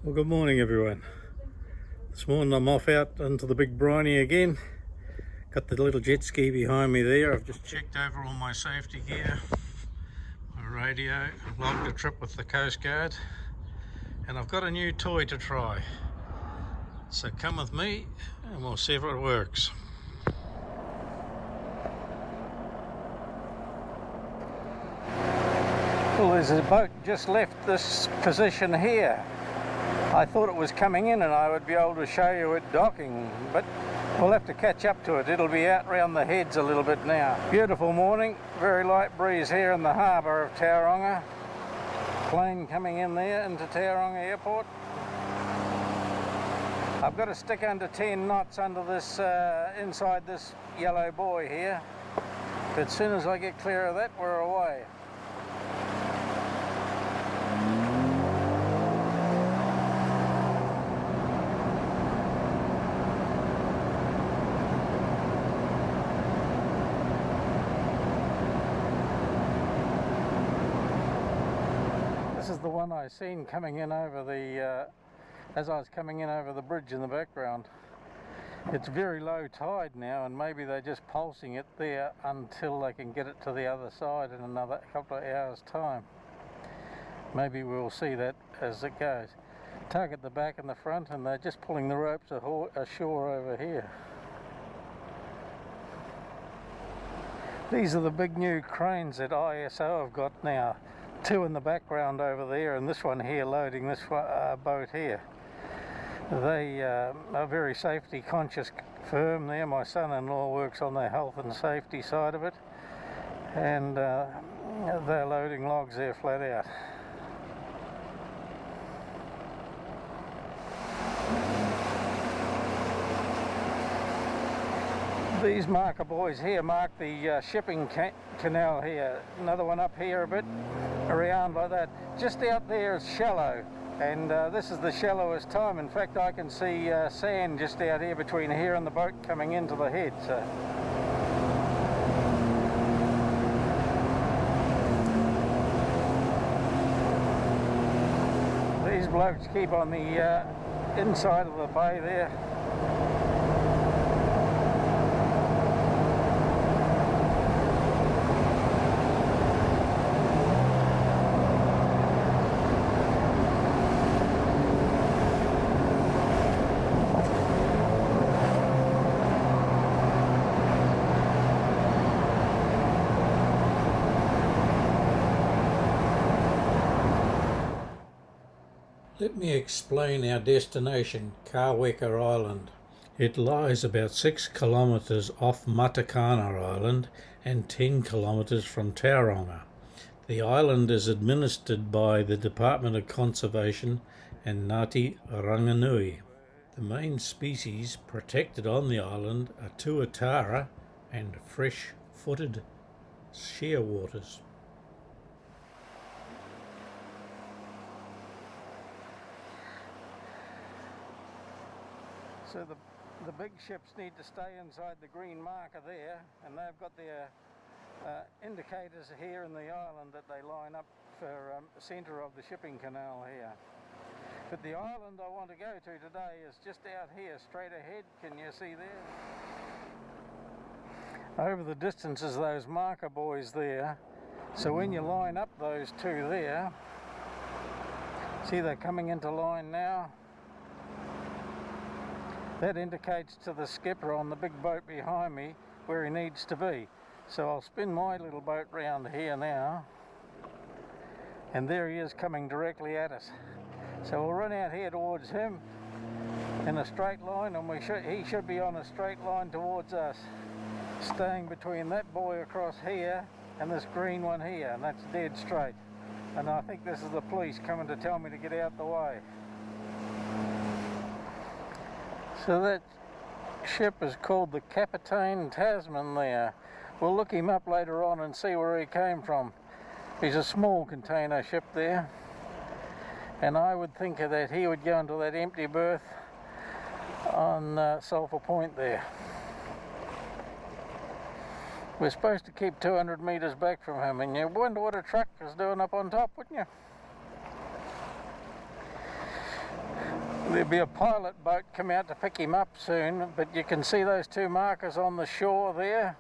Well, good morning everyone. This morning I'm off out into the big briny again. Got the little jet ski behind me there. I've just checked over all my safety gear, my radio, logged a trip with the Coast Guard, and I've got a new toy to try. So come with me and we'll see if it works. Well, there's a boat just left this position here. I thought it was coming in and I would be able to show you it docking, but we'll have to catch up to it. It'll be out round the heads a little bit now. Beautiful morning, very light breeze here in the harbour of Tauranga. Plane coming in there into Tauranga Airport. I've got to stick under 10 knots under this, inside this yellow buoy here. But as soon as I get clear of that, we're away. This is the one I seen coming in over the, as I was coming in over the bridge in the background. It's very low tide now, and maybe they're just pulsing it there until they can get it to the other side in another couple of hours' time. Maybe we'll see that as it goes. Tug at the back and the front, and they're just pulling the ropes ashore over here. These are the big new cranes that ISO have got now. Two in the background over there, and this one here loading this boat here. They are a very safety conscious firm there. My son-in-law works on the health and safety side of it, and they're loading logs there flat out. These marker buoys here mark the shipping canal here. Another one up here a bit, around like that. Just out there is shallow, and this is the shallowest time. In fact, I can see sand just out here between here and the boat coming into the head. So these blokes keep on the inside of the bay there. Let me explain our destination, Karewa Island. It lies about 6 kilometres off Matakana Island and 10 kilometres from Tauranga. The island is administered by the Department of Conservation and Ngāti Ranginui. The main species protected on the island are tuatara and fresh-footed shearwaters. So the big ships need to stay inside the green marker there, and they've got their indicators here in the island that they line up for the centre of the shipping canal here. But the island I want to go to today is just out here, straight ahead. Can you see there? Over the distance is those marker buoys there. So when you line up those two there, see they're coming into line now. That indicates to the skipper on the big boat behind me where he needs to be. So I'll spin my little boat round here now, and there he is coming directly at us. So we'll run out here towards him in a straight line, and he should be on a straight line towards us, staying between that buoy across here and this green one here, and that's dead straight. And I think this is the police coming to tell me to get out the way. So that ship is called the Captain Tasman there. We'll look him up later on and see where he came from. He's a small container ship there, and I would think that he would go into that empty berth on Sulphur Point there. We're supposed to keep 200 metres back from him, and you wonder what a truck is doing up on top, wouldn't you? There'll be a pilot boat come out to pick him up soon, but you can see those two markers on the shore there.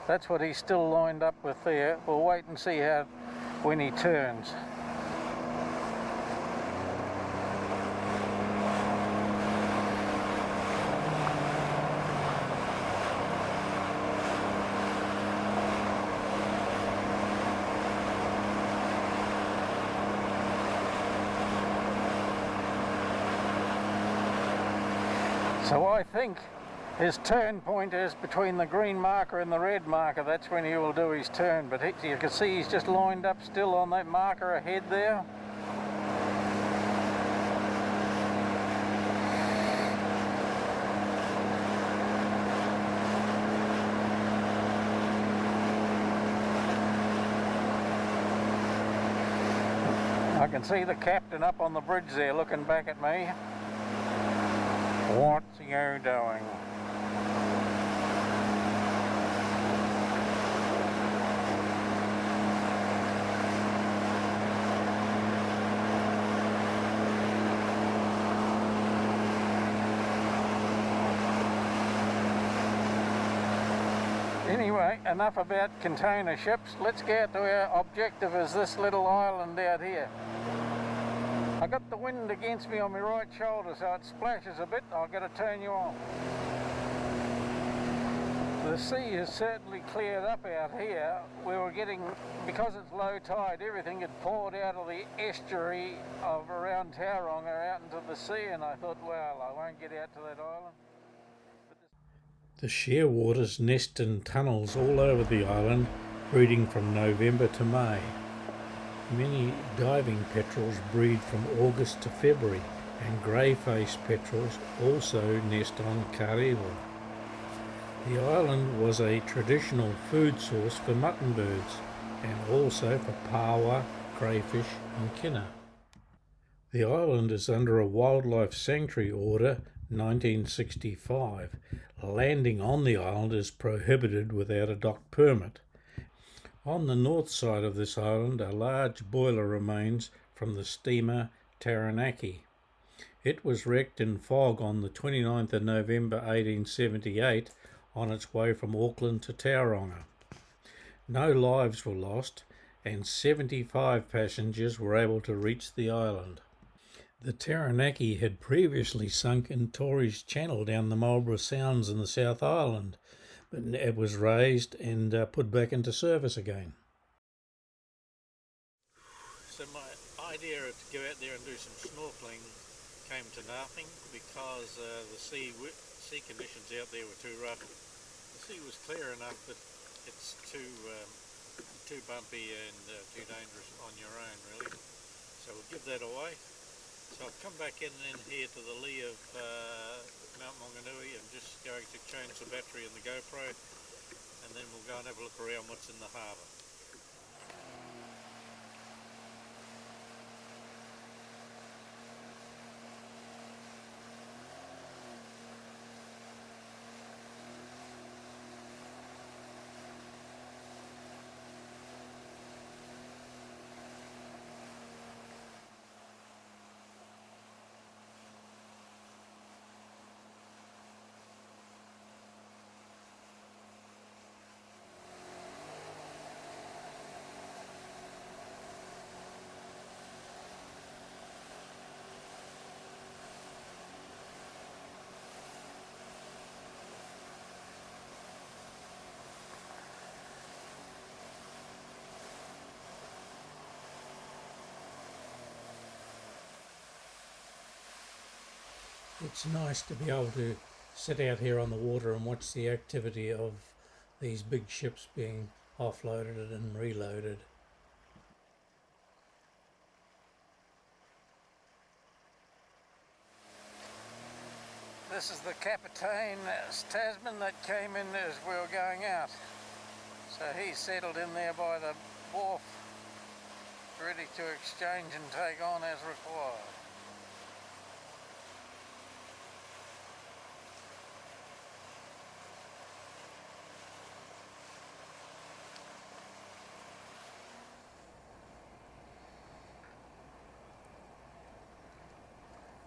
That's what he's still lined up with there. We'll wait and see how when he turns. So I think his turn point is between the green marker and the red marker. That's when he will do his turn. But you can see he's just lined up still on that marker ahead there. I can see the captain up on the bridge there looking back at me. What's you doing? Anyway, enough about container ships. Let's get to our objective, is this little island out here. I got the wind against me on my right shoulder, so it splashes a bit. I've got to turn you on. The sea has certainly cleared up out here. We were getting, because it's low tide, everything had poured out of the estuary of around Taranaki out into the sea, and I thought, well, I won't get out to that island. The shearwaters nest in tunnels all over the island, breeding from November to May. Many diving petrels breed from August to February, and grey-faced petrels also nest on Karewa. The island was a traditional food source for mutton birds, and also for pawa, crayfish and kina. The island is under a Wildlife Sanctuary Order 1965. Landing on the island is prohibited without a dock permit. On the north side of this island, a large boiler remains from the steamer Taranaki. It was wrecked in fog on the 29th of November 1878 on its way from Auckland to Tauranga. No lives were lost, and 75 passengers were able to reach the island. The Taranaki had previously sunk in Torres Channel down the Marlborough Sounds in the South Island, but it was raised and put back into service again. So my idea to go out there and do some snorkeling came to nothing because the sea conditions out there were too rough. The sea was clear enough, but it's too bumpy and too dangerous on your own, really. So we'll give that away. So I've come back in here to the lee of Mount Maunganui and just going to change the battery in the GoPro, and then we'll go and have a look around what's in the harbour. It's nice to be able to sit out here on the water and watch the activity of these big ships being offloaded and reloaded. This is the Captain Tasman that came in as we were going out. So he's settled in there by the wharf, ready to exchange and take on as required.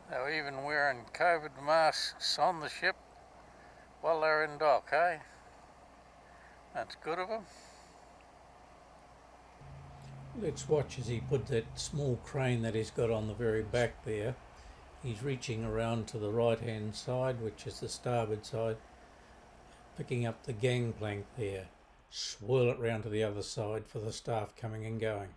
They're even wearing COVID masks on the ship while they're in dock, eh? That's good of them. Let's watch as he put that small crane that he's got on the very back there. He's reaching around to the right hand side, which is the starboard side, picking up the gangplank there. Swirl it round to the other side for the staff coming and going.